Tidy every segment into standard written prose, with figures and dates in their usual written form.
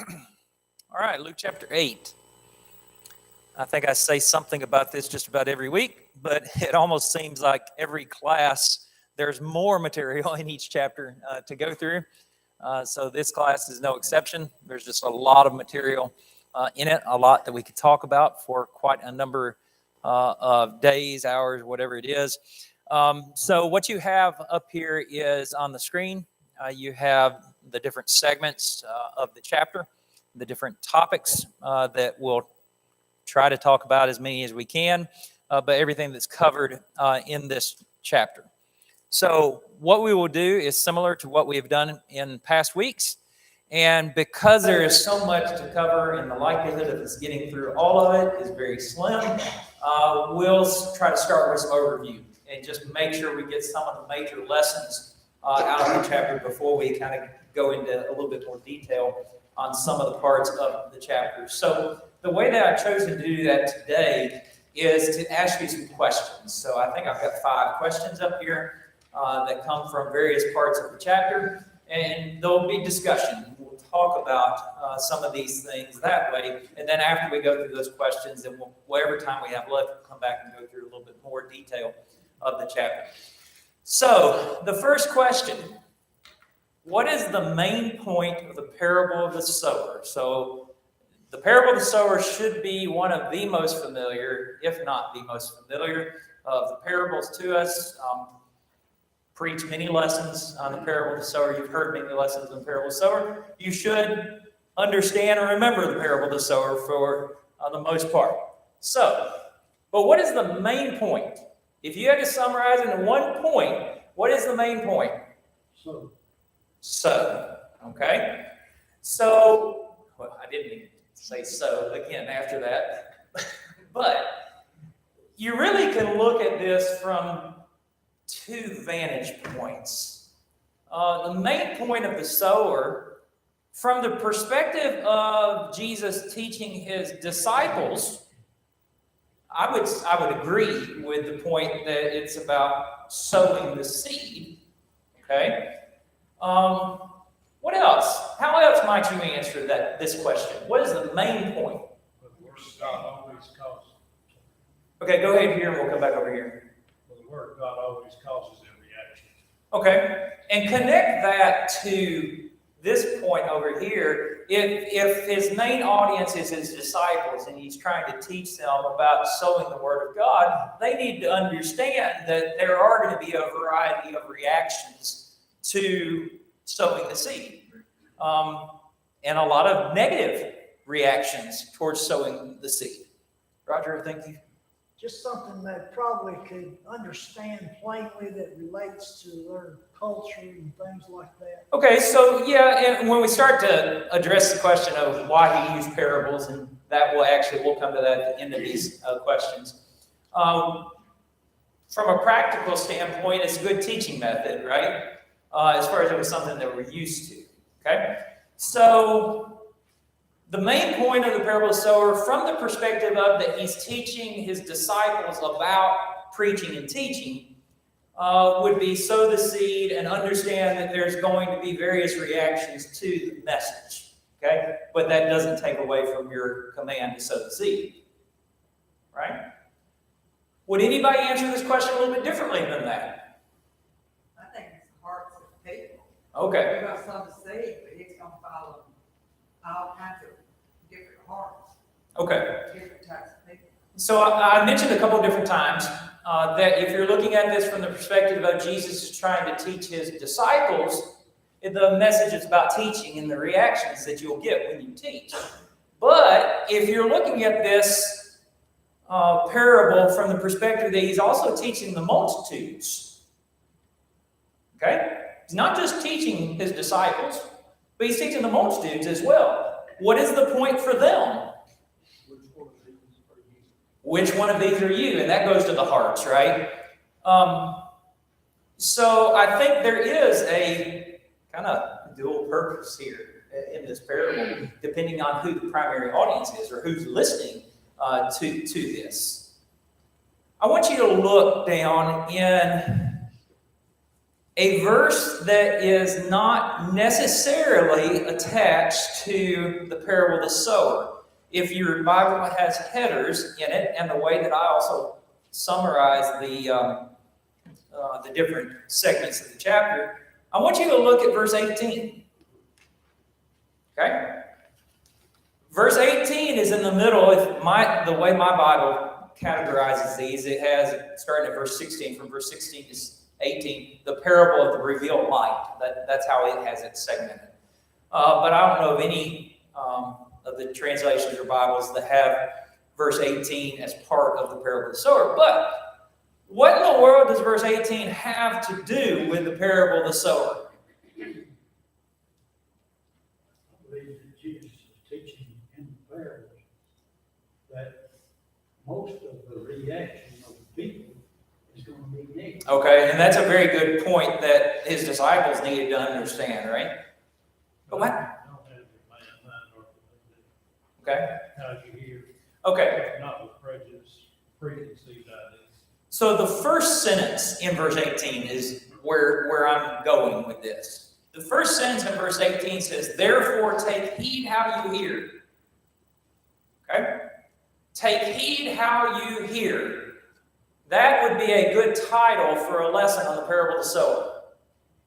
All right, Luke chapter 8. I think I say something about this just about every week, but it almost seems like every class there's more material in each chapter to go through. So this class is no exception. There's just a lot of material in it, a lot that we could talk about for quite a number of days, hours, whatever it is. So what you have up here is on the screen, you have the different segments of the chapter, the different topics that we'll try to talk about as many as we can, but everything that's covered in this chapter. So what we will do is similar to what we have done in past weeks. And because there is so much to cover and the likelihood of us getting through all of it is very slim, we'll try to start with some overview and just make sure we get some of the major lessons out of the chapter before we kind of go into a little bit more detail on some of the parts of the chapter. So the way that I've chosen to do that today is to ask you some questions. So I think I've got 5 questions up here that come from various parts of the chapter, and there'll be discussion. We'll talk about some of these things that way, and then after we go through those questions, then whatever time we have left, we'll come back and go through a little bit more detail of the chapter. So the first question: what is the main point of the parable of the sower? So the parable of the sower should be one of the most familiar, if not the most familiar, of the parables to us. Preach many lessons on the parable of the sower. You've heard many lessons on the parable of the sower. You should understand and remember the parable of the sower for the most part. So, but what is the main point? If you had to summarize it in one point, what is the main point? So, okay? So, well, I didn't even say so again after that. But you really can look at this from 2 vantage points. The main point of the sower, from the perspective of Jesus teaching his disciples, I would agree with the point that it's about sowing the seed. Okay? What else? How else might you answer this question? What is the main point? The word of God always causes. Okay, go ahead here and we'll come back over here. The word of God always causes a reaction. Okay, and connect that to this point over here. If his main audience is his disciples and he's trying to teach them about sowing the word of God, they need to understand that there are going to be a variety of reactions to sowing the seed. And a lot of negative reactions towards sowing the seed. Roger, thank you. Just something that probably could understand plainly that relates to their culture and things like that. Okay, so yeah, and when we start to address the question of why he used parables, and that we'll come to that at the end of these questions. From a practical standpoint, it's a good teaching method, right? As far as it was something that we're used to, okay? So the main point of the parable of the sower, from the perspective of that he's teaching his disciples about preaching and teaching, would be sow the seed and understand that there's going to be various reactions to the message, okay? But that doesn't take away from your command to sow the seed, right? Would anybody answer this question a little bit differently than that? I think it's the hearts of people. Okay. You're going to sow the seed, but it's going to follow all kinds of different hearts. Okay. Different types of people. So I mentioned a couple of different times that if you're looking at this from the perspective of Jesus trying to teach his disciples, the message is about teaching and the reactions that you'll get when you teach. But if you're looking at this parable from the perspective that he's also teaching the multitudes, okay? He's not just teaching his disciples, but he's teaching the multitudes as well. What is the point for them? Which one of these are you? And that goes to the hearts, right? So I think there is a kind of dual purpose here in this parable, depending on who the primary audience is or who's listening to this. I want you to look down in a verse that is not necessarily attached to the parable of the sower. If your Bible has headers in it, and the way that I also summarize the different segments of the chapter, I want you to look at verse 18. Okay? Verse 18 is in the middle. The way my Bible categorizes these, it has, starting at verse 16, from verse 16 to 18, the parable of the revealed light. That's how it has it segmented. But I don't know of any of the translations or Bibles that have verse 18 as part of the parable of the sower. But what in the world does verse 18 have to do with the parable of the sower? I believe that Jesus is teaching in the parables that most of the reaction of the people is going to be negative. Okay, and that's a very good point that his disciples needed to understand, right? But what? Don't have your mind or Okay. how you hear, Okay. not with prejudice, preconceived ideas. So the first sentence in verse 18 is where I'm going with this. The first sentence in verse 18 says, "Therefore take heed how you hear." Okay? Take heed how you hear. That would be a good title for a lesson on the parable of the sower.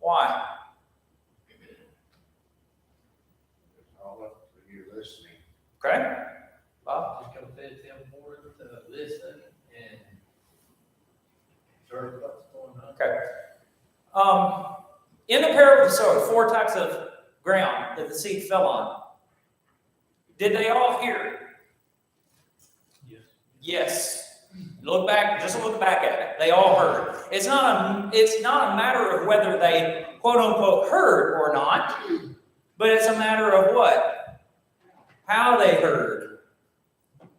Why? It's all up to you listening. Okay? Bob? Just gonna fit them more to listen and observe what's going on. Okay. In the parable of the sower, 4 types of ground that the seed fell on. Did they all hear? Yes. Yes. Look back, just look back at it. They all heard. It's not a matter of whether they quote unquote heard or not, but it's a matter of what? How they heard.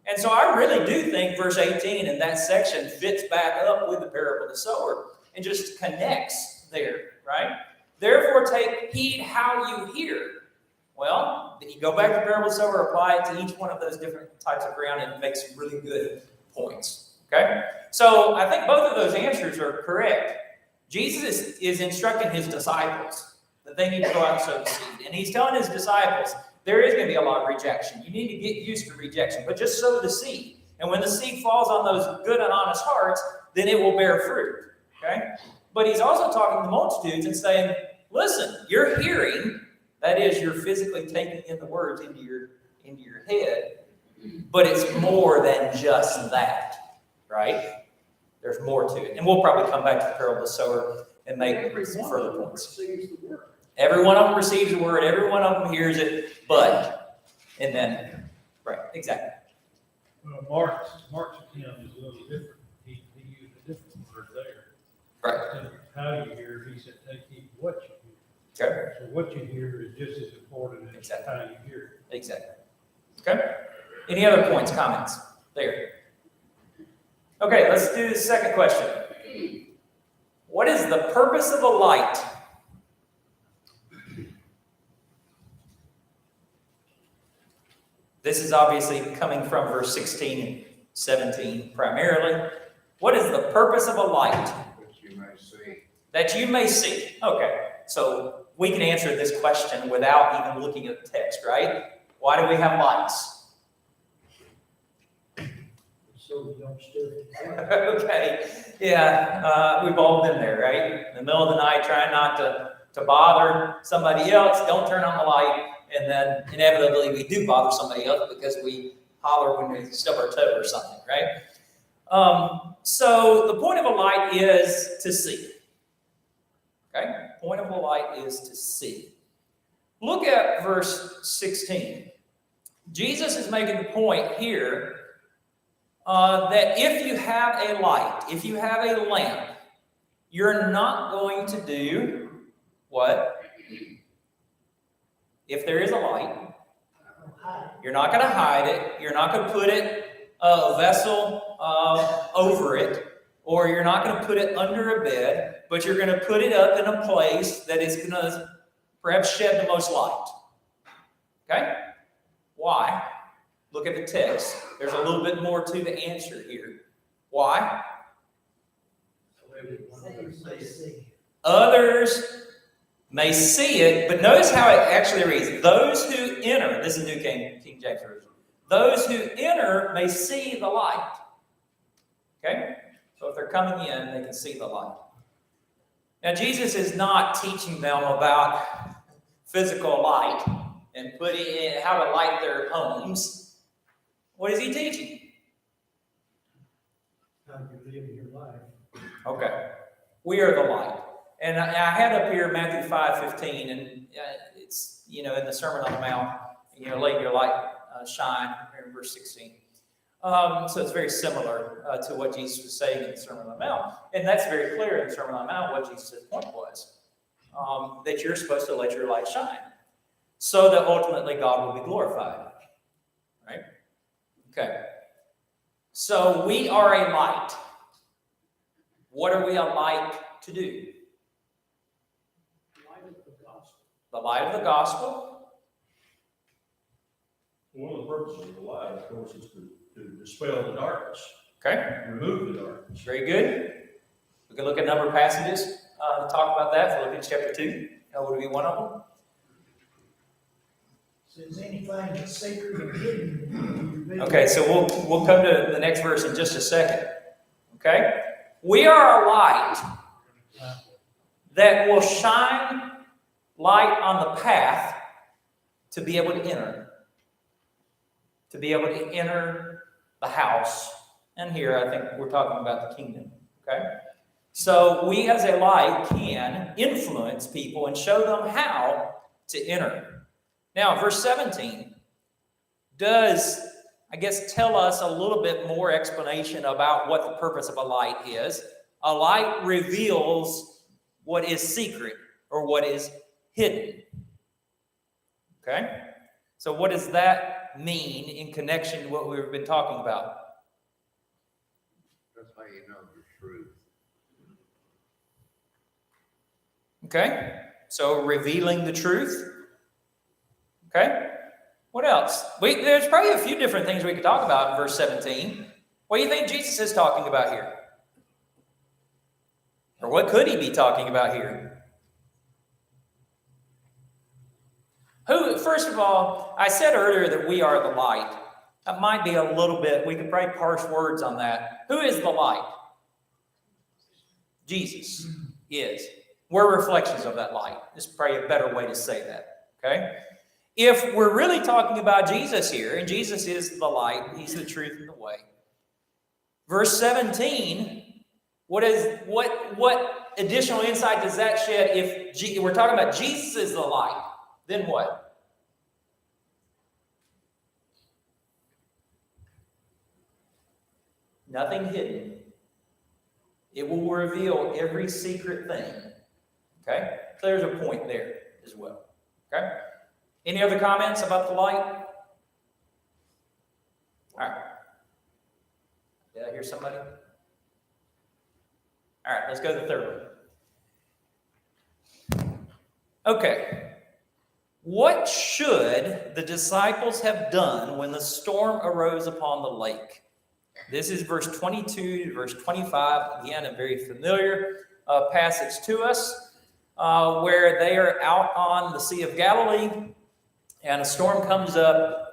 And so I really do think verse 18 in that section fits back up with the parable of the sower and just connects there, right? Therefore take heed how you hear. Well, then you go back to the parable of the sower, apply it to each one of those different types of ground, and make some really good points. Okay? So I think both of those answers are correct. Jesus is instructing his disciples that they need to go out and sow the seed. And he's telling his disciples, there is going to be a lot of rejection. You need to get used to rejection, but just sow the seed. And when the seed falls on those good and honest hearts, then it will bear fruit. Okay? But he's also talking to the multitudes and saying, listen, you're hearing, that is, you're physically taking in the words into your head, but it's more than just that, right? There's more to it. And we'll probably come back to the parable of the sower and make some further points. Receives the word. Every one of them receives the word, every one of them hears it, but, and then, right, exactly. Well, Mark's account is a little different. He used a different word there. Right. Instead of how you hear, he said, take heed to what you hear. Okay. So what you hear is just as important as Exactly. how you hear it. Exactly. Okay? Any other points, comments? There. Okay, let's do the second question. What is the purpose of a light? This is obviously coming from verse 16 and 17 primarily. What is the purpose of a light? Which you may see. That you may see. Okay, so we can answer this question without even looking at the text, right? Why do we have lights? So you don't stir it. Okay, yeah, we've all been there, right? In the middle of the night, trying not to bother somebody else, don't turn on the light, and then inevitably we do bother somebody else because we holler when we stub our toe or something, right? So the point of a light is to see. Okay, point of a light is to see. Look at verse 16. Jesus is making the point here that if you have a light, if you have a lamp, you're not going to do what? If there is a light, you're not going to hide it. You're not going to put it a vessel over it, or you're not going to put it under a bed, but you're going to put it up in a place that is going to perhaps shed the most light. Okay? Why? Look at the text. There's a little bit more to the answer here. Why? So everyone Say will you may see it. see. Others may see it, but notice how it actually reads. Those who enter, this is New King James Version. Those who enter may see the light. Okay? So if they're coming in, they can see the light. Now, Jesus is not teaching them about physical light and putting in how to light their homes. What is he teaching? How you live your life. Okay. We are the light. And I had up here Matthew 5:15, and it's, in the Sermon on the Mount, let your light shine, in verse 16. So it's very similar to what Jesus was saying in the Sermon on the Mount. And that's very clear in the Sermon on the Mount what Jesus' point was, that you're supposed to let your light shine so that ultimately God will be glorified. Right? Okay. So we are a light. What are we a light to do? Light of the gospel. The light of the gospel. One of the purposes of the light, of course, is to dispel the darkness, Okay. remove the darkness. Very good. We can look at a number of passages to talk about that. Philippians chapter 2. That would be one of them. Says anything that's secret or hidden will be revealed. Okay, so we'll come to the next verse in just a second. Okay? We are a light that will shine light on the path to be able to enter. To be able to enter the house. And here I think we're talking about the kingdom. Okay? So we as a light can influence people and show them how to enter. Now, verse 17 does, I guess, tell us a little bit more explanation about what the purpose of a light is. A light reveals what is secret or what is hidden. Okay? So what does that mean in connection to what we've been talking about? That's how you know the truth. Okay? So revealing the truth. Okay? What else? There's probably a few different things we could talk about in verse 17. What do you think Jesus is talking about here? Or what could he be talking about here? First of all, I said earlier that we are the light. That might be a little bit, we could probably parse words on that. Who is the light? Jesus is. We're reflections of that light. This is probably a better way to say that. Okay? If we're really talking about Jesus here, and Jesus is the light, he's the truth and the way. Verse 17, what additional insight does that shed? If we're talking about Jesus is the light, then what? Nothing hidden. It will reveal every secret thing. Okay? So there's a point there as well. Okay? Any other comments about the light? All right. Did I hear somebody? All right, let's go to the third one. Okay. What should the disciples have done when the storm arose upon the lake? This is verse 22 to verse 25. Again, a very familiar passage to us, where they are out on the Sea of Galilee, and a storm comes up.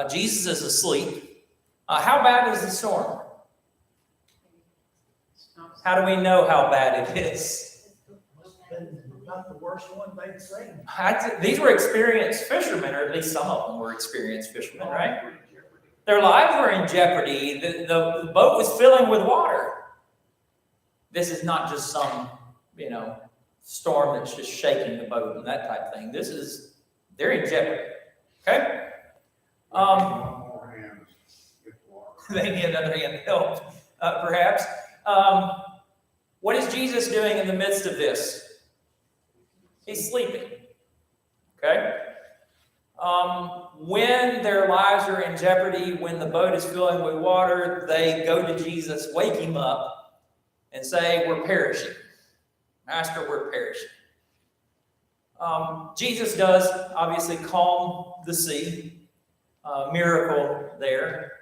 Jesus is asleep. How bad is the storm? How do we know how bad it is? Must have been not the worst one they'd seen. These were experienced fishermen, or at least some of them were experienced fishermen, right? Their lives were in jeopardy. The boat was filling with water. This is not just some, storm that's just shaking the boat and that type of thing. They're in jeopardy. Okay? One more hand, get the water. They need another hand to help, perhaps. What is Jesus doing in the midst of this? He's sleeping. Okay? When their lives are in jeopardy, when the boat is filling with water, they go to Jesus, wake him up, and say, "We're perishing. Master, we're perishing." Jesus does obviously calm the sea, miracle there.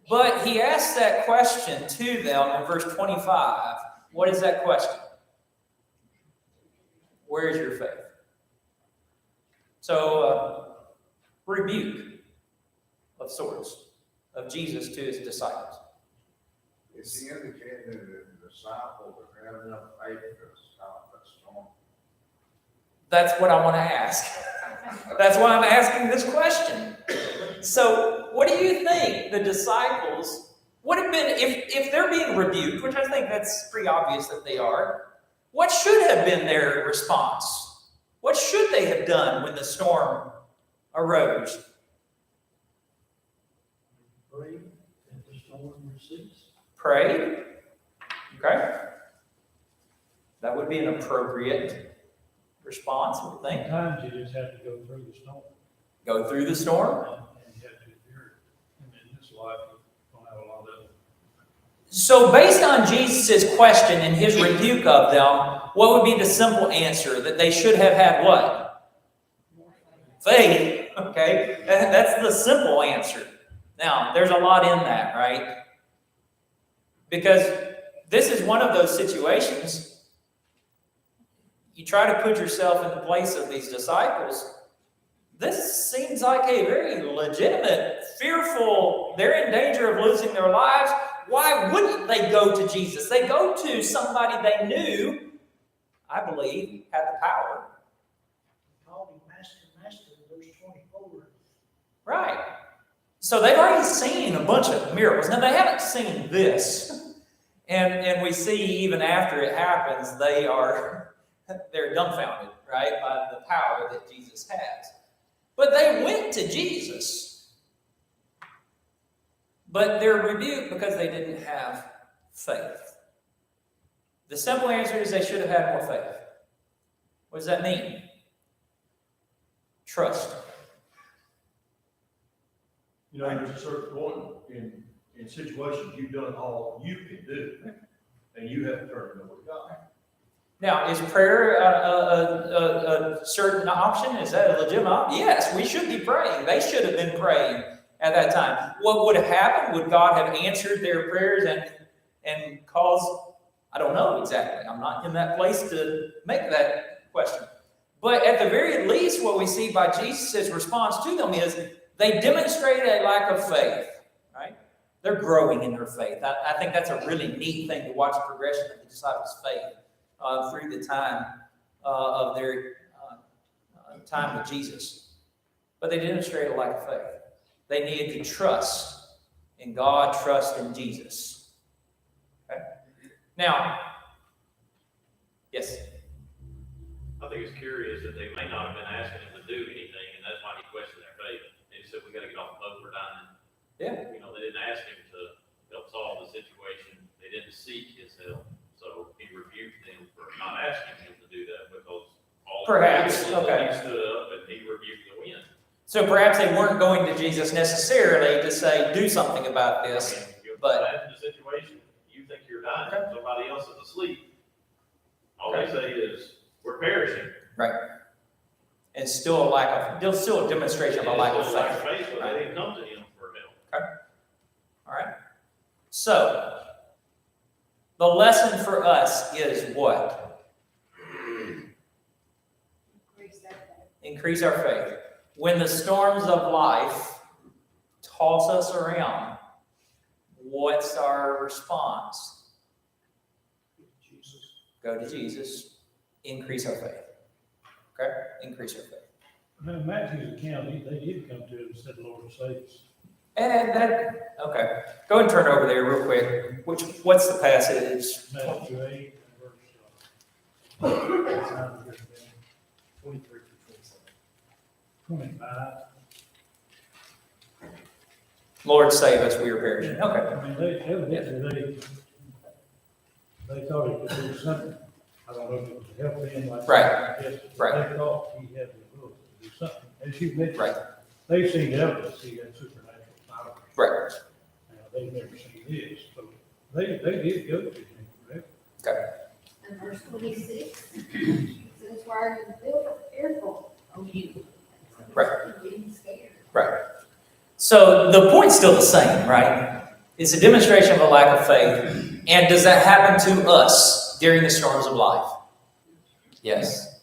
But he asks that question to them in verse 25. What is that question? Where is your faith? So, rebuke of sorts of Jesus to his disciples. Is he indicating that the disciples have enough faith to stop that storm? That's what I want to ask. That's why I'm asking this question. So, what do you think the disciples would have been if they're being rebuked, which I think that's pretty obvious that they are? What should have been their response? What should they have done when the storm arose? Pray that the storm will cease. Pray. Okay. That would be an appropriate response, I would think. Sometimes you just have to go through the storm. Go through the storm. And you have to endure it. And in this life, you don't have a lot of it. So based on Jesus' question and his rebuke of them, what would be the simple answer? That they should have had what? Faith. Okay. That's the simple answer. Now, there's a lot in that, right? Because this is one of those situations. You try to put yourself in the place of these disciples. This seems like a very legitimate, fearful, they're in danger of losing their lives. Why wouldn't they go to Jesus? They go to somebody they knew, I believe, had the power. Called him Master, verse 24. Right. So they've already seen a bunch of miracles. Now, they haven't seen this. And we see even after it happens, they're dumbfounded, right, by the power that Jesus has. But they went to Jesus. But they're rebuked because they didn't have faith. The simple answer is they should have had more faith. What does that mean? Trust. You know, there's a certain point in situations you've done all you can do, and you have to turn it over to God. Now, is prayer a certain option? Is that a legitimate option? Yes, we should be praying. They should have been praying at that time. What would have happened? Would God have answered their prayers and caused? I don't know exactly. I'm not in that place to make that question. But at the very least, what we see by Jesus' response to them is they demonstrated a lack of faith, right? They're growing in their faith. I think that's a really neat thing to watch the progression of the disciples' faith through the time of their time with Jesus. But they demonstrated a lack of faith. They needed to trust in God, trust in Jesus. Okay? Now, yes? I think it's curious that they may not have been asking him to do anything, and that's why he questioned their faith. They just said, we got to get off the boat, we're dying. Yeah. You know, they didn't ask him to help solve the situation. They didn't seek his help. So he rebuked them for not asking him to do that because all Perhaps, okay. He stood up and he rebuked the wind. So perhaps they weren't going to Jesus necessarily to say, do something about this. I mean, you're but- imagine the situation, you think you're dying, Okay. somebody else is asleep. All they say is, we're perishing. Right. And still a demonstration of a lack of faith. But they didn't come to him for help. All right. So, the lesson for us is what? Increase our faith. When the storms of life toss us around, what's our response? Jesus. Go to Jesus. Increase our faith. Okay? Increase our faith. Now, in Matthew's account, they did come to him and said, Lord, save us. And okay. Go ahead and turn over there real quick. What's the passage? Matthew 8, verse 23 to 25. Lord, save us, we are perishing. Okay. I mean, they evidently, they thought he could do something. I don't know if it was to help them like. Right. Yes, Right. They thought he had the ability to do something. As you mentioned. Right. They've seen evidence he had supernatural power. Right. Now, they've never seen this, so they did go to him, correct? Okay. And verse 26 says, why are you fearful, O you? Right. You're being scared. Right. So the point's still the same, right? It's a demonstration of a lack of faith. And does that happen to us during the storms of life? Yes.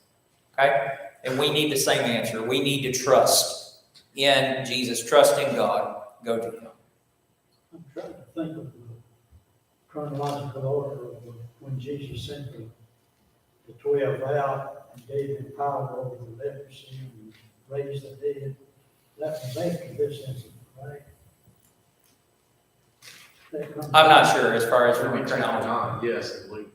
Okay? And we need the same answer. We need to trust in Jesus, trust in God, go to Him. I'm trying to think of the chronological order of when Jesus sent the 12 out and gave them power over the leprosy and raised the dead. That was after this incident, right? That comes- I'm not sure as far as from chronology. Yes, Luke.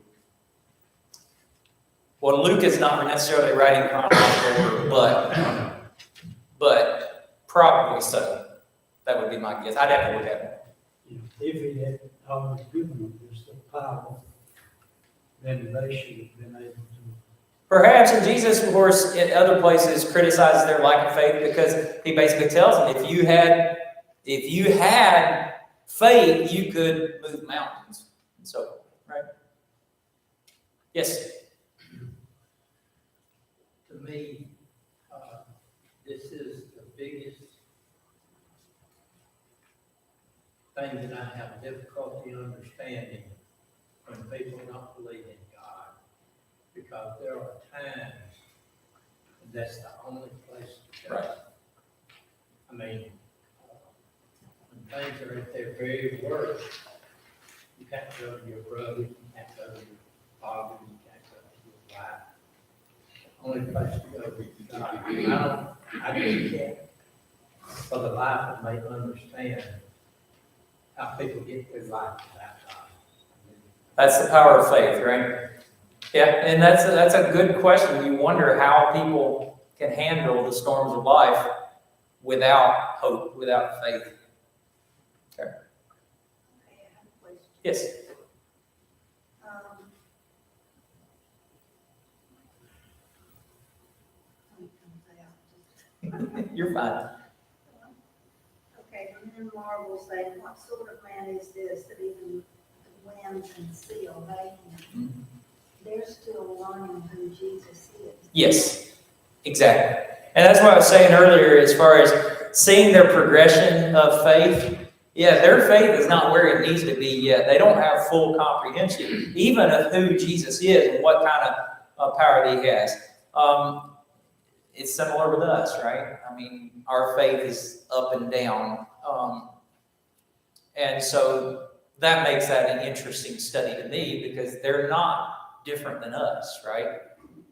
Well, Luke is not necessarily writing chronological order, but probably so. That would be my guess. I'd have to look at it. You know, if he had already given them this power, then they should have been able to. Perhaps, and Jesus, of course, in other places criticizes their lack of faith because he basically tells them, if you had faith, you could move mountains. And so, right? Yes. To me, this is the biggest thing that I have difficulty understanding when people don't believe in God. Because there are times that's the only place to go. Right. I mean, when things are at their very worst, you can't go to your brother, you can't go to your father, you can't go to your wife. Only place to go is God. I just can't, for the life of me, understand how people get through life without God. That's the power of faith, right? Yeah, and that's a good question. You wonder how people can handle the storms of life without hope, without faith. Okay. Yes. You're fine. Okay, and then Marvel said, what sort of man is this that even the wind and sea obey him? They're still learning who Jesus is. Yes, exactly. And that's what I was saying earlier as far as seeing their progression of faith. Yeah, their faith is not where it needs to be yet. They don't have full comprehension, even of who Jesus is and what kind of power he has. It's similar with us, right? I mean, our faith is up and down. And so that makes that an interesting study to me because they're not different than us, right?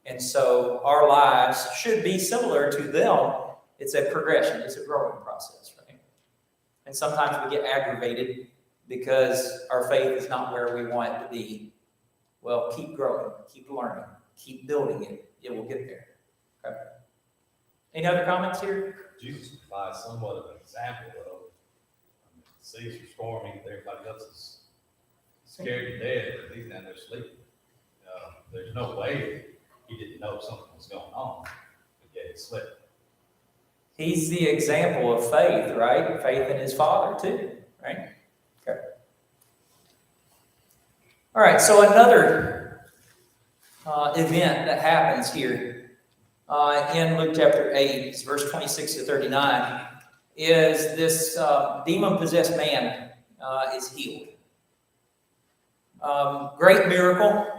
And so our lives should be similar to them. It's a progression. It's a growing process, right? And sometimes we get aggravated because our faith is not where we want it to be. Well, keep growing, keep learning, keep building it. It will get there. Okay. Any other comments here? Jesus provides somewhat of an example of, the seas are storming, everybody else is scared to death, but he's down there sleeping. There's no way he didn't know something was going on, but yet he slept. He's the example of faith, right? Faith in his Father too, right? Okay. All right, so another event that happens here in Luke chapter 8, verse 26 to 39, is this demon-possessed man is healed. Great miracle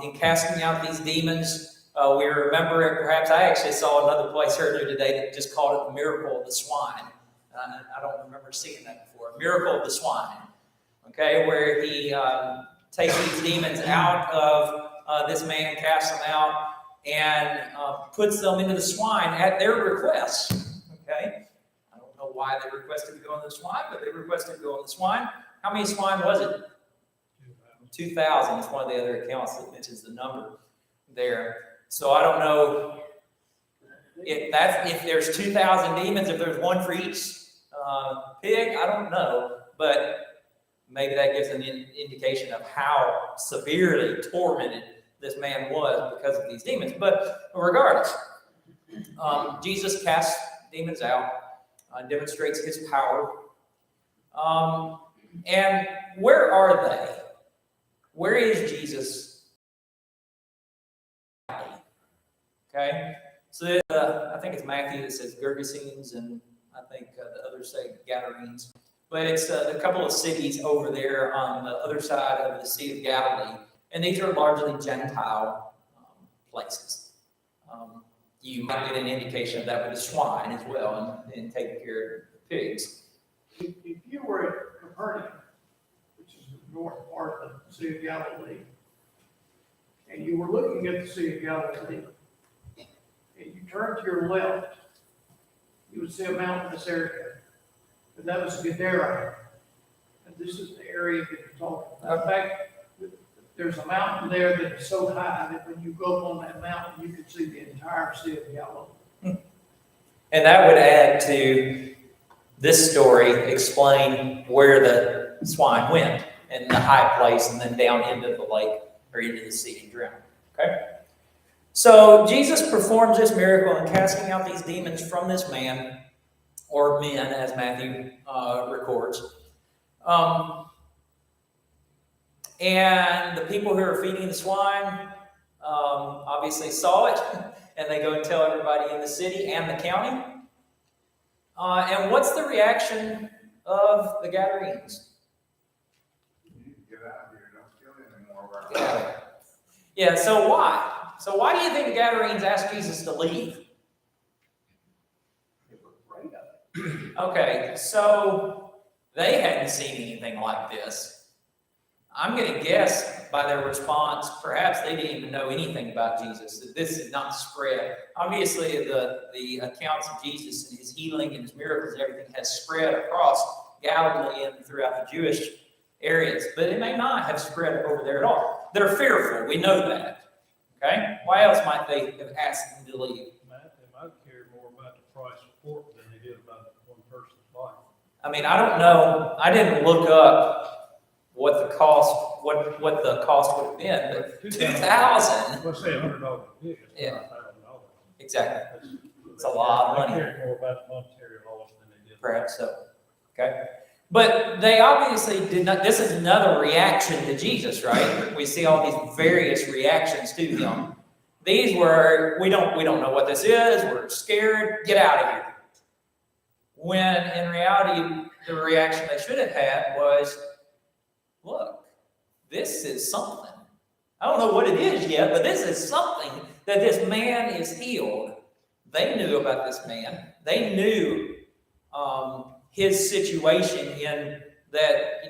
in casting out these demons. We remember it, perhaps I actually saw another place earlier today that just called it the miracle of the swine. I don't remember seeing that before. Miracle of the swine. Okay, where he takes these demons out of this man, casts them out, and puts them into the swine at their request. Okay, I don't know why they requested to go in the swine, but they requested to go in the swine. How many swine was it? 2,000 is one of the other accounts that mentions the number there. So I don't know if there's 2,000 demons, if there's one for each pig, I don't know. But maybe that gives an indication of how severely tormented this man was because of these demons. But regardless, Jesus casts demons out, demonstrates his power. And where are they? Where is Jesus? Okay, so I think it's Matthew that says Gergesenes, and I think the others say Gadarenes. But it's a couple of cities over there on the other side of the Sea of Galilee, and these are largely Gentile places. You might get an indication of that with the swine as well, and taking care of the pigs. If you were at Capernaum, which is the north part of the Sea of Galilee, and you were looking at the Sea of Galilee, and you turned to your left, you would see a mountainous area. And that was Gadara. And this is the area that you're talking about. In fact, there's a mountain there that is so high that when you go up on that mountain, you can see the entire Sea of Galilee. And that would add to this story, explain where the swine went, in the high place and then down into the lake or into the sea and drowned. Okay? So Jesus performs this miracle in casting out these demons from this man, or men, as Matthew records. And the people who are feeding the swine obviously saw it, and they go and tell everybody in the city and the county. And what's the reaction of the Gadarenes? Get out of here, don't kill anymore. Yeah, so why? So why do you think the Gadarenes asked Jesus to leave? They were afraid of it. Okay, so they hadn't seen anything like this. I'm going to guess by their response, perhaps they didn't even know anything about Jesus, that this had not spread. Obviously, the accounts of Jesus and his healing and his miracles and everything has spread across Galilee and throughout the Jewish areas, but it may not have spread over there at all. They're fearful. We know that. Okay? Why else might they have asked him to leave? They might care more about the price of pork than they did about one person's life. I mean, I don't know. I didn't look up what the cost would have been, but $2,000. Let's say $100 a pig, it's Yeah. $5,000. Exactly. It's a lot of money. They cared more about the monetary loss than they did. Perhaps so. Okay. But they obviously did not. This is another reaction to Jesus, right? We see all these various reactions to him. These were, we don't know what this is. We're scared. Get out of here. When in reality, the reaction they should have had was, look, this is something. I don't know what it is yet, but this is something that this man is healed. They knew about this man. They knew his situation in that,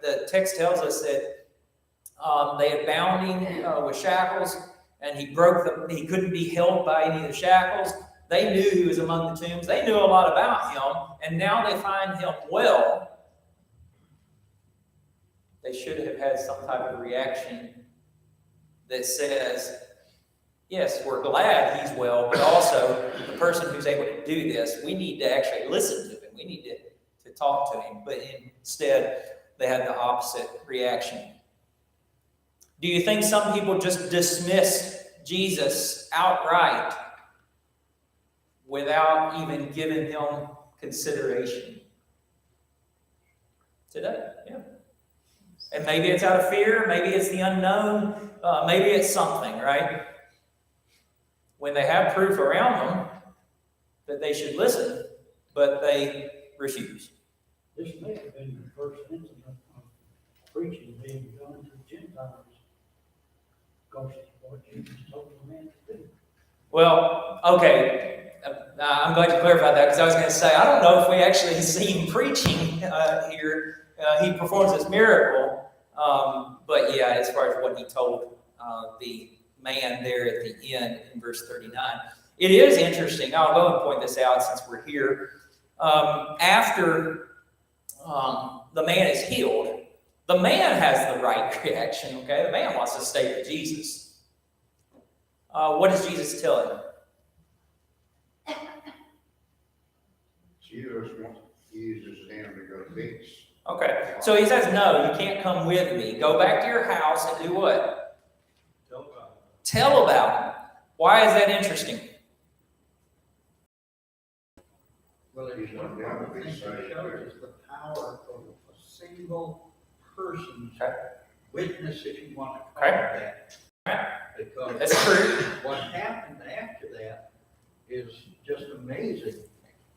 the text tells us that they had bound him with shackles, and he couldn't be held by any of the shackles. They knew he was among the tombs. They knew a lot about him, and now they find him well. They should have had some type of reaction that says, yes, we're glad he's well, but also the person who's able to do this, we need to actually listen to him. We need to talk to him. But instead, they had the opposite reaction. Do you think some people just dismiss Jesus outright without even giving him consideration? Today, yeah. And maybe it's out of fear, maybe it's the unknown, maybe it's something, right? When they have proof around them that they should listen, but they refuse. This may have been the first incident of preaching being done to Gentiles. Because what Jesus told the man to do. Well, okay, I'm glad you clarified that, because I was going to say, I don't know if we actually see him preaching here. He performs this miracle, but yeah, as far as what he told the man there at the end in verse 39. It is interesting. I'll go and point this out since we're here. After the man is healed, the man has the right reaction, okay? The man wants to stay with Jesus. What does Jesus tell him? Jesus uses him to go fix. Okay, so he says, no, you can't come with me. Go back to your house and do what? Tell about him. Why is that interesting? Well, He's not down to be saved. shows the power of a single person's Okay. witness, if you want to call Okay. it that. Because That's true. what happened after that is just amazing.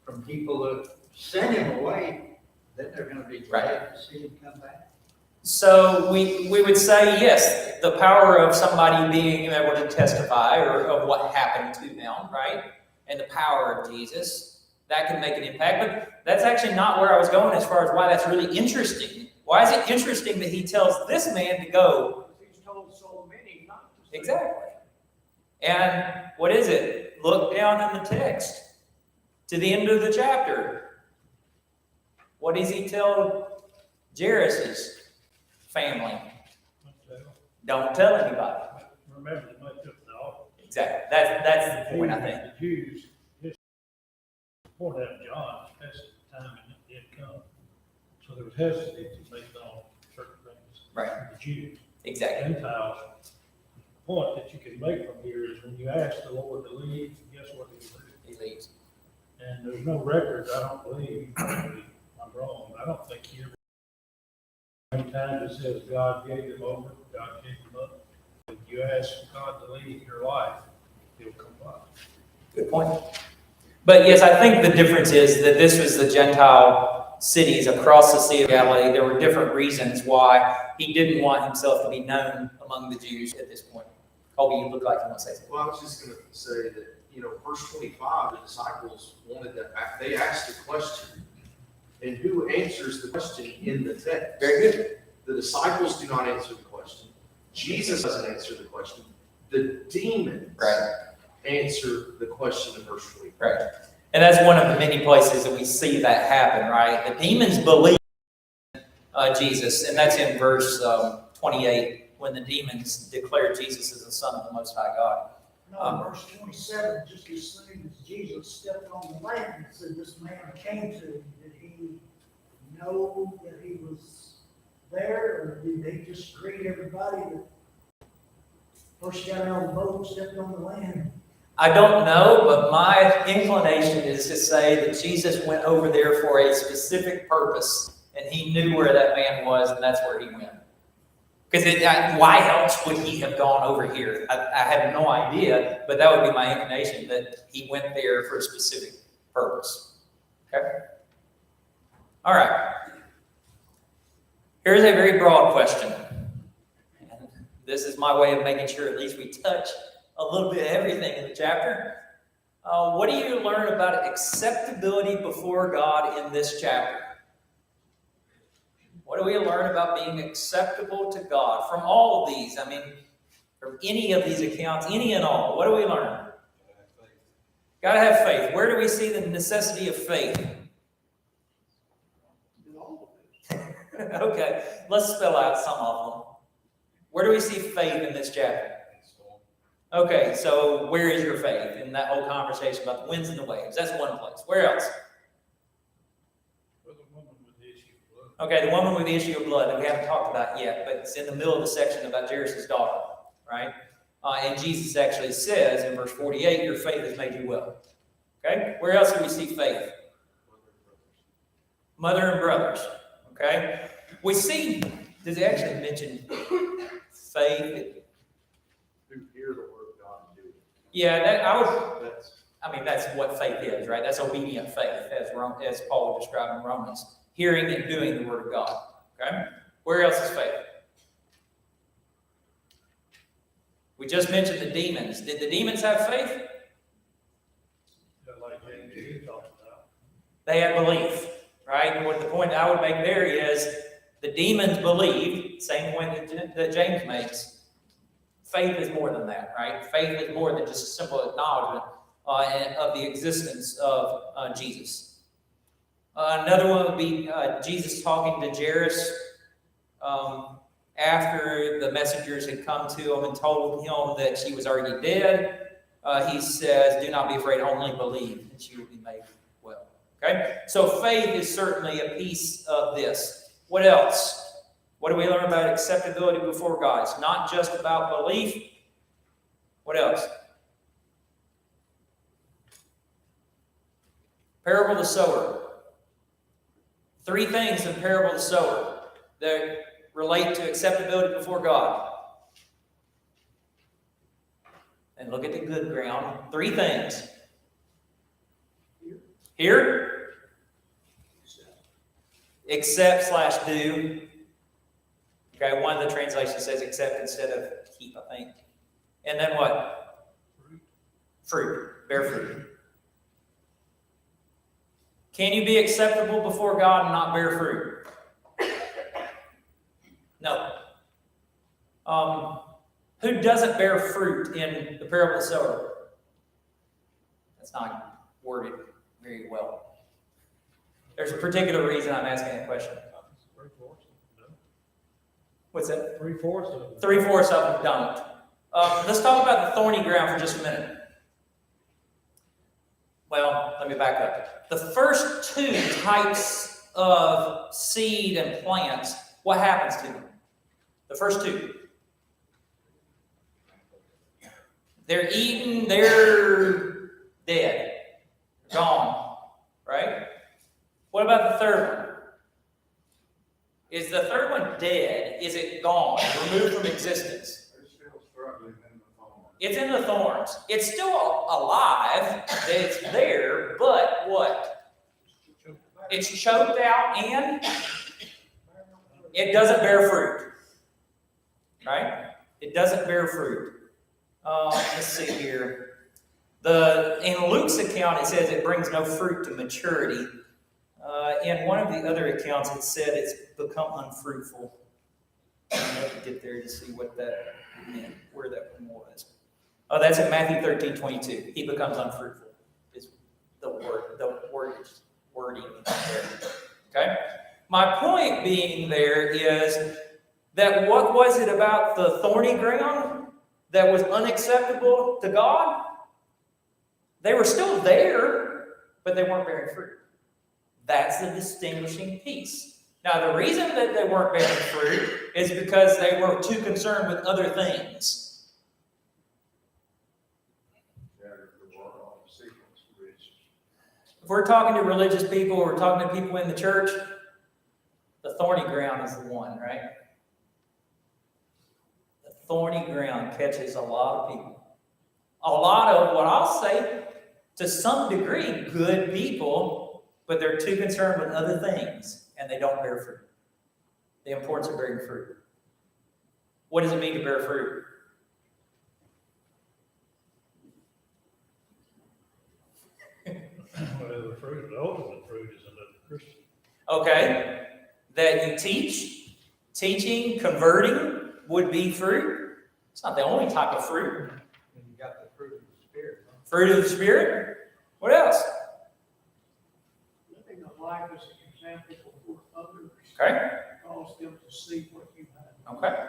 From people that sent him away, then they're going to be glad to see him come back. So we would say, yes, the power of somebody being able to testify or of what happened to them, right? And the power of Jesus, that can make an impact. But that's actually not where I was going as far as why that's really interesting. Why is it interesting that he tells this man to go? He's told so many not to. Exactly. And what is it? Look down in the text to the end of the chapter. What does he tell Jairus' family? Don't tell anybody. Remember, they might took the offer. Exactly. That's the point, I think. The Jews, this point out John, that's the time it did come. So there was hesitancy based on certain things. Right. The Jews, Exactly. Gentiles. The point that you can make from here is when you ask the Lord to leave, guess what he will do? He leaves. And there's no records, I don't believe, maybe I'm wrong, I don't think he ever, many times it says God gave them over, God gave them up. If you ask God to lead your life, he'll come by. Good point. But yes, I think the difference is that this was the Gentile cities across the Sea of Galilee. There were different reasons why he didn't want himself to be known among the Jews at this point. Colby, you look like you want to say something. Well, I was just going to say that, verse 25, the disciples wanted to, they asked a question. And who answers the question in the text? Very good. The disciples do not answer the question. Jesus doesn't answer the question. The demons answer the question in verse 25. Right. And that's one of the many places that we see that happen, right? The demons believe Jesus, and that's in verse 28, when the demons declare Jesus as the Son of the Most High God. No, verse 27, just as soon as Jesus stepped on the land, it said this man came to him. Did he know that he was there, or did they just greet everybody that first got out of the boat and stepped on the land? I don't know, but my inclination is to say that Jesus went over there for a specific purpose, and he knew where that man was, and that's where he went. Because why else would he have gone over here? I have no idea, but that would be my inclination, that he went there for a specific purpose. Okay? All right. Here's a very broad question. And this is my way of making sure at least we touch a little bit of everything in the chapter. What do you learn about acceptability before God in this chapter? What do we learn about being acceptable to God from all of these? I mean, from any of these accounts, any and all. What do we learn? Got to have faith. Where do we see the necessity of faith? Okay, let's spell out some of them. Where do we see faith in this chapter? Okay, so where is your faith in that whole conversation about the winds and the waves? That's one place. Where else? For the woman with the issue of blood. Okay, the woman with the issue of blood that we haven't talked about yet, but it's in the middle of the section about Jairus' daughter, right? And Jesus actually says in verse 48, your faith has made you well. Okay, where else do we see faith? Mother and brothers. Okay, we see, does it actually mention faith? Who hear the word of God and do it. Yeah, that's what faith is, right? That's obedient faith, as Paul described in Romans. Hearing and doing the word of God. Okay? Where else is faith? We just mentioned the demons. Did the demons have faith? Like James talked about. They had belief, right? And what the point I would make there is the demons believed, same point that James makes. Faith is more than that, right? Faith is more than just a simple acknowledgement of the existence of Jesus. Another one would be Jesus talking to Jairus after the messengers had come to him and told him that she was already dead. He says, do not be afraid, only believe, and she will be made well. Okay? So faith is certainly a piece of this. What else? What do we learn about acceptability before God? It's not just about belief. What else? Parable of the sower. 3 things in Parable of the sower that relate to acceptability before God. And look at the good ground. 3 things. Hear. Accept/do. Okay, one of the translations says accept instead of keep, I think. And then what? Fruit. Bear fruit. Can you be acceptable before God and not bear fruit? No. Who doesn't bear fruit in the parable of the sower? That's not worded very well. There's a particular reason I'm asking that question. What's that? 3/4 of them. 3/4 of them don't. Let's talk about the thorny ground for just a minute. Well, let me back up. The first two types of seed and plants, what happens to them? The first two. They're eaten, they're dead, gone, right? What about the third one? Is the third one dead? Is it gone, removed from existence? They're still struggling in the thorn. It's in the thorns. It's still alive. It's there, but what? It's choked out and it doesn't bear fruit. Right? It doesn't bear fruit. Let's see here. In Luke's account, it says it brings no fruit to maturity. In one of the other accounts, it said it's become unfruitful. I have to get there to see what that meant, where that one was. Oh, that's in Matthew 13:22. He becomes unfruitful. Is the wording there. Okay? My point being there is that what was it about the thorny ground that was unacceptable to God? They were still there, but they weren't bearing fruit. That's the distinguishing piece. Now, the reason that they weren't bearing fruit is because they were too concerned with other things. If we're talking to religious people, we're talking to people in the church, the thorny ground is the one, right? The thorny ground catches a lot of people. A lot of what I'll say, to some degree, good people, but they're too concerned with other things and they don't bear fruit. The importance of bearing fruit. What does it mean to bear fruit? Whatever fruit, the ultimate fruit is another Christian. Okay, that you teach, teaching, converting would be fruit. It's not the only type of fruit. And you got the fruit of the Spirit. Huh? Fruit of the Spirit. What else? Living a life as an example for others. Okay. Cause them to see what you have. Okay.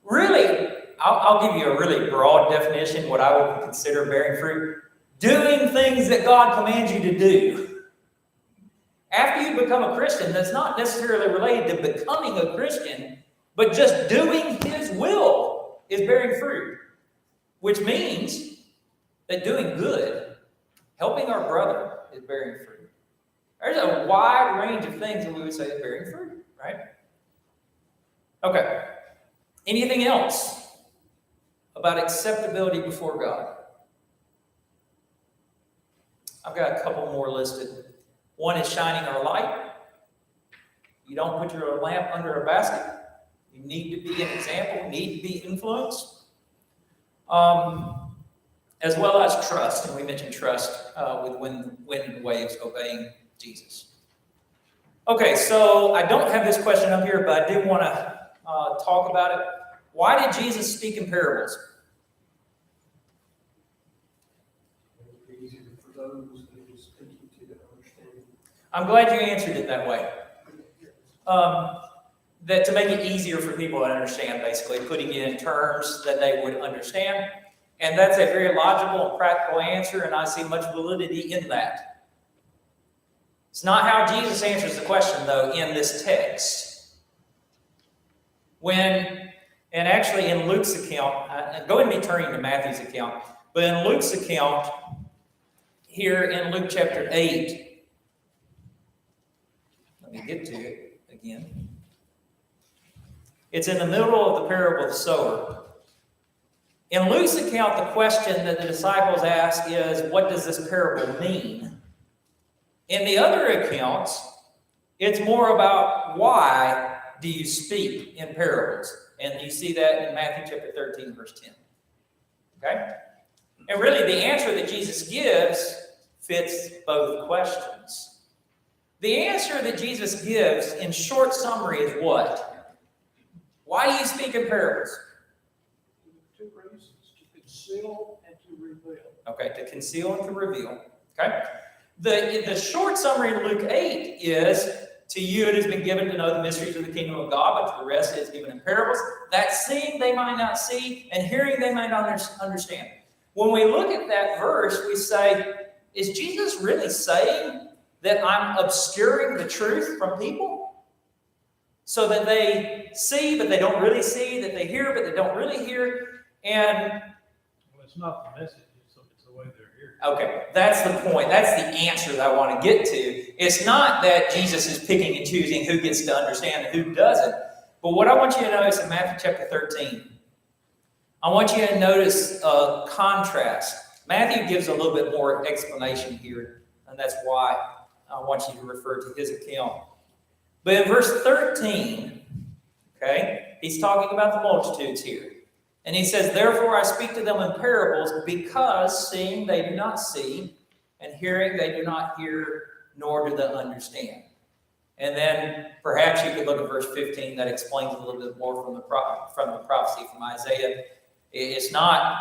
Really, I'll give you a really broad definition, what I would consider bearing fruit. Doing things that God commands you to do. After you become a Christian, that's not necessarily related to becoming a Christian, but just doing His will is bearing fruit. Which means that doing good, helping our brother, is bearing fruit. There's a wide range of things that we would say is bearing fruit, right? Okay. Anything else about acceptability before God? I've got a couple more listed. One is shining our light. You don't put your lamp under a basket. You need to be an example, need to be influenced. As well as trust, and we mentioned trust with wind and waves obeying Jesus. Okay, so I don't have this question up here, but I did want to talk about it. Why did Jesus speak in parables? Easier for those that he's speaking to understand. I'm glad you answered it that way. That to make it easier for people to understand, basically, putting it in terms that they would understand. And that's a very logical and practical answer, and I see much validity in that. It's not how Jesus answers the question, though, in this text. And actually in Luke's account, go ahead and be turning to Matthew's account, but in Luke's account, here in Luke chapter 8, let me get to it again. It's in the middle of the parable of the sower. In Luke's account, the question that the disciples ask is, what does this parable mean? In the other accounts, it's more about why do you speak in parables? And you see that in Matthew chapter 13, verse 10. Okay? And really, the answer that Jesus gives fits both questions. The answer that Jesus gives in short summary is what? Why do you speak in parables? Two reasons, to conceal and to reveal. Okay, to conceal and to reveal. Okay? The short summary in Luke 8 is, to you it has been given to know the mysteries of the kingdom of God, but to the rest it is given in parables, that seeing they might not see, and hearing they might not understand. When we look at that verse, we say, is Jesus really saying that I'm obscuring the truth from people? So that they see, but they don't really see, that they hear, but they don't really hear. And Well, it's not the message, it's the way they're here. okay, that's the point. That's the answer that I want to get to. It's not that Jesus is picking and choosing who gets to understand and who doesn't. But what I want you to notice in Matthew chapter 13, I want you to notice a contrast. Matthew gives a little bit more explanation here, and that's why I want you to refer to his account. But in verse 13, okay, he's talking about the multitudes here. And he says, therefore I speak to them in parables, because seeing they do not see, and hearing they do not hear, nor do they understand. And then perhaps you could look at verse 15 that explains a little bit more from the prophecy from Isaiah. It's not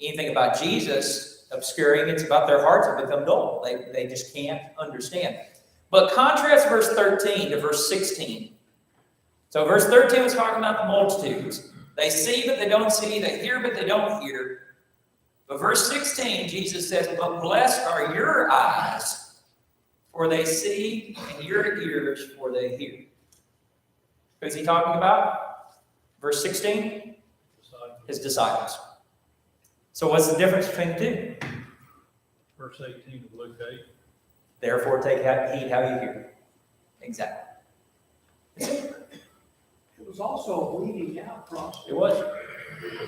anything about Jesus obscuring, it's about their hearts have become dull. They just can't understand. But contrast verse 13 to verse 16. So verse 13 was talking about the multitudes. They see, but they don't see. They hear, but they don't hear. But verse 16, Jesus says, but blessed are your eyes, for they see, and your ears, for they hear. Who's he talking about? Verse 16? His disciples. So what's the difference between the two? Verse 18 of Luke 8. Therefore take heed how you hear. Exactly. It was also a weeding out process. It was.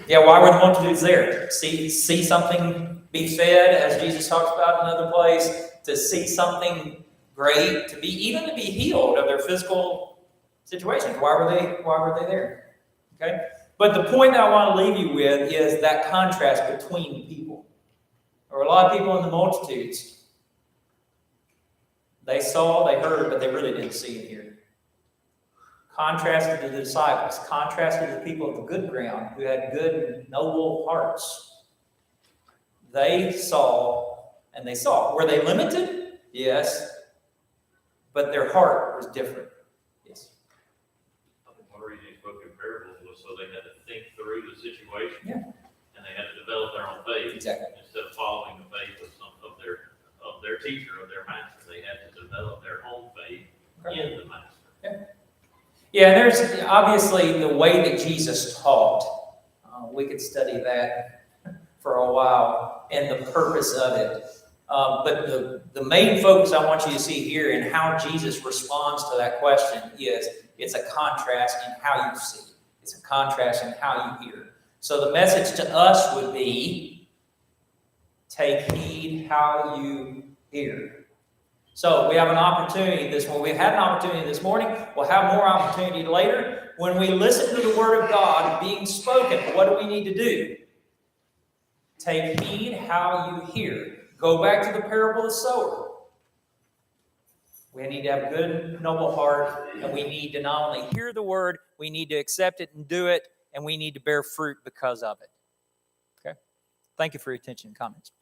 Yeah, why were the multitudes there? See something be fed, as Jesus talks about in another place, to see something great, even to be healed of their physical situations. Why were they there? Okay? But the point that I want to leave you with is that contrast between people. There were a lot of people in the multitudes. They saw, they heard, but they really didn't see and hear. Contrasted to the disciples, contrasted to the people of the good ground who had good and noble hearts. They saw and they saw. Were they limited? Yes. But their heart was different. Yes. I think one reason he spoke in parables was so they had to think through the situation. Yeah. And they had to develop their own faith. Exactly. Instead of following the faith of their teacher, of their master, they had to develop their own faith in the master. Yeah, there's obviously the way that Jesus taught. We could study that for a while and the purpose of it. But the main focus I want you to see here in how Jesus responds to that question is it's a contrast in how you see. It's a contrast in how you hear. So the message to us would be, take heed how you hear. So we have an opportunity we've had an opportunity this morning. We'll have more opportunity later. When we listen to the word of God being spoken, what do we need to do? Take heed how you hear. Go back to the parable of the sower. We need to have a good, noble heart, and we need to not only hear the word, we need to accept it and do it, and we need to bear fruit because of it. Okay? Thank you for your attention and comments.